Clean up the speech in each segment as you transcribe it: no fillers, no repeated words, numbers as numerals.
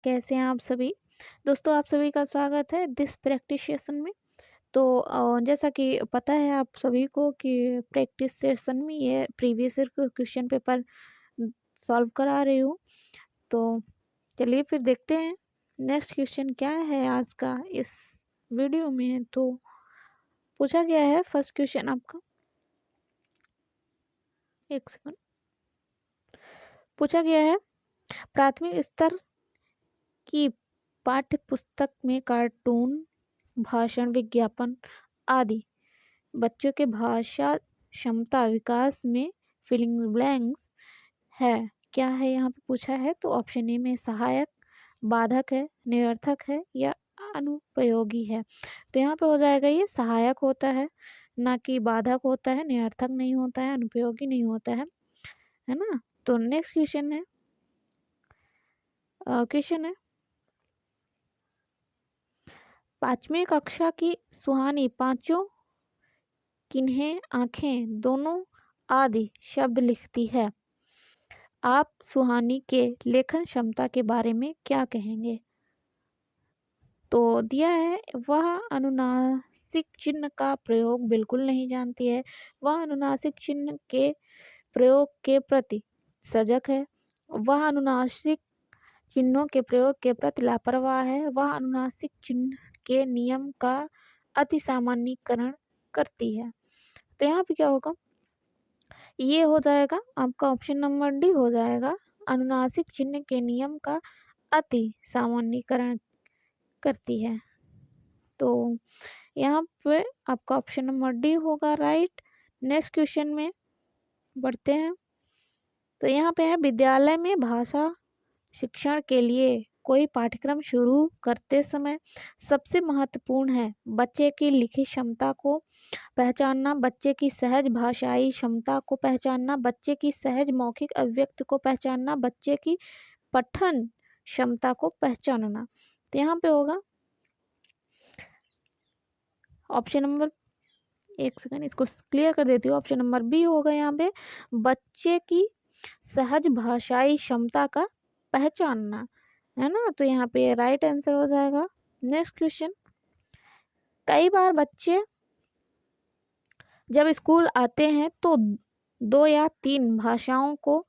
कैसे हैं आप सभी? दोस्तों आप सभी का स्वागत है दिस प्रैक्टिस सेशन में। तो जैसा कि पता है आप सभी को कि प्रैक्टिस सेशन में ये previous year question paper solve करा रही हूँ। तो चलिए फिर देखते हैं नेक्स्ट क्वेश्चन क्या है आज का इस वीडियो में। तो पूछा गया है फर्स्ट क्वेश्चन आपका, एक सेकंड। पूछा गया है प्राथमिक स्तर की पाठ्य पुस्तक में कार्टून, भाषण, विज्ञापन आदि बच्चों के भाषा क्षमता विकास में फिलिंग ब्लैंक्स है। क्या है यहाँ पे पूछा है? तो ऑप्शन ए में सहायक, बाधक है, निरर्थक है या अनुपयोगी है। तो यहाँ पे हो जाएगा ये सहायक होता है, ना कि बाधक होता है, निरर्थक नहीं होता है, अनुपयोगी नहीं होता है ना। तो नेक्स्ट क्वेश्चन है पांचवी कक्षा की सुहानी पांचों किन्हें आंखें दोनों आदि शब्द लिखती है। आप सुहानी के लेखन क्षमता के बारे में क्या कहेंगे? तो दिया है वह अनुनासिक चिन्ह का प्रयोग बिल्कुल नहीं जानती है, वह अनुनासिक चिन्ह के प्रयोग के प्रति सजग है, वह अनुनासिक चिन्हों के प्रयोग के प्रति लापरवाह है, वह अनुनासिक चिन्ह के नियम का अति सामान्यीकरण करती है। तो यहाँ पे क्या होगा? ये हो जाएगा आपका ऑप्शन नंबर डी हो जाएगा, अनुनासिक चिन्ह के नियम का अति सामान्यीकरण करती है। तो यहाँ पे आपका ऑप्शन नंबर डी होगा राइट। नेक्स्ट क्वेश्चन में बढ़ते हैं। तो यहाँ पे है विद्यालय में भाषा शिक्षण के लिए कोई पाठ्यक्रम शुरू करते समय सबसे महत्वपूर्ण है बच्चे की लिखित क्षमता को पहचानना, बच्चे की सहज भाषाई क्षमता को पहचानना, बच्चे की सहज मौखिक अभिव्यक्ति को पहचानना, बच्चे की पठन क्षमता को पहचानना। तो यहाँ पे होगा ऑप्शन नंबर, एक सेकंड इसको क्लियर कर देती हूँ, ऑप्शन नंबर बी होगा यहाँ पे बच्चे की सहज भाषाई क्षमता का पहचानना, है ना। तो यहाँ पे राइट आंसर हो जाएगा। नेक्स्ट क्वेश्चन, कई बार बच्चे जब स्कूल आते हैं तो 2 या 3 भाषाओं को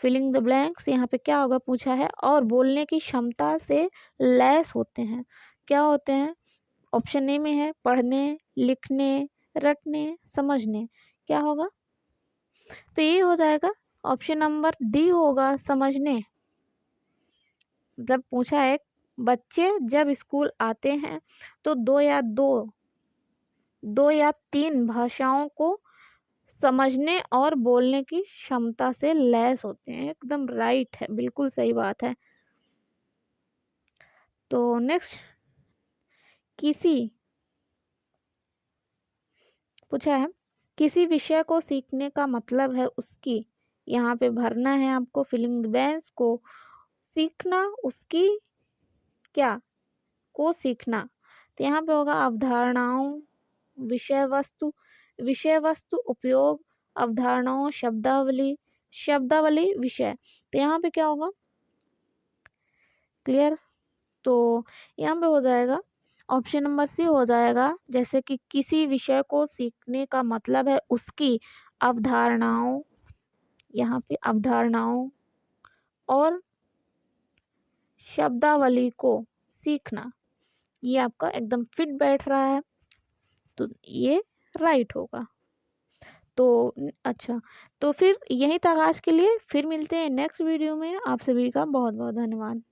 फिलिंग द ब्लैंक्स यहाँ पे क्या होगा पूछा है और बोलने की क्षमता से लैस होते हैं। क्या होते हैं? ऑप्शन ए में है पढ़ने, लिखने, रटने, समझने। क्या होगा? तो ये हो जाएगा ऑप्शन नंबर डी होगा समझने। मतलब पूछा है बच्चे जब स्कूल आते हैं तो दो या तीन भाषाओं को समझने और बोलने की क्षमता से लैस होते हैं। एकदम राइट है, बिल्कुल सही बात है। तो नेक्स्ट, किसी पूछा है किसी विषय को सीखने का मतलब है उसकी, यहाँ पे भरना है आपको फिलिंग द ब्लैंक्स को, सीखना उसकी क्या को सीखना। तो यहाँ पे होगा अवधारणाओं, विषय वस्तु उपयोग, अवधारणाओं, शब्दावली विषय। तो यहाँ पे क्या होगा? क्लियर। तो यहाँ पे हो जाएगा ऑप्शन नंबर सी हो जाएगा, जैसे कि किसी विषय को सीखने का मतलब है उसकी अवधारणाओं, यहाँ पे अवधारणाओं और शब्दावली को सीखना। ये आपका एकदम फिट बैठ रहा है, तो ये राइट होगा। तो अच्छा, तो फिर यही था आज के लिए, फिर मिलते हैं नेक्स्ट वीडियो में। आप सभी का बहुत बहुत धन्यवाद।